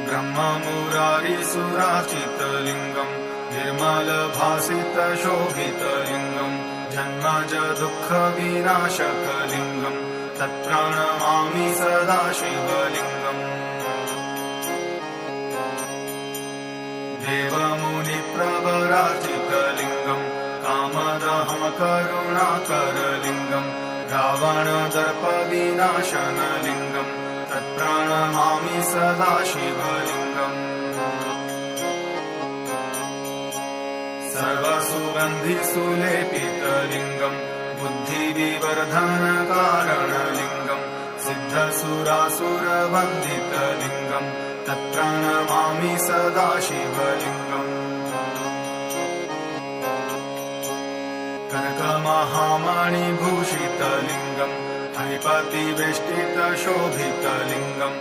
ब्रह्ममुरारिसुराचितलिङ्गम् निर्मलभासितशोभितलिङ्गम् जन्मज दुःखविनाशकलिङ्गम् तत्प्रणमामि सदा शिवलिङ्गम् देवमुनिप्रवराचितलिङ्गम् कामदहमकरुणाकरलिङ्गम् रावणदर्पविनाशनलिङ्गम् तत्प्रणमामि सदा शिवलिङ्गम् सर्वसुगन्धिसुलेपितलिङ्गम् बुद्धिविवर्धनकारणलिङ्गम् सिद्धसुरासुरवन्दितलिङ्गम् तत्प्रणमामि सदा शिवलिङ्गम् कनकमहामणिभूषितलिङ्गम् फणिपतिवेष्टितशोभितलिङ्गम्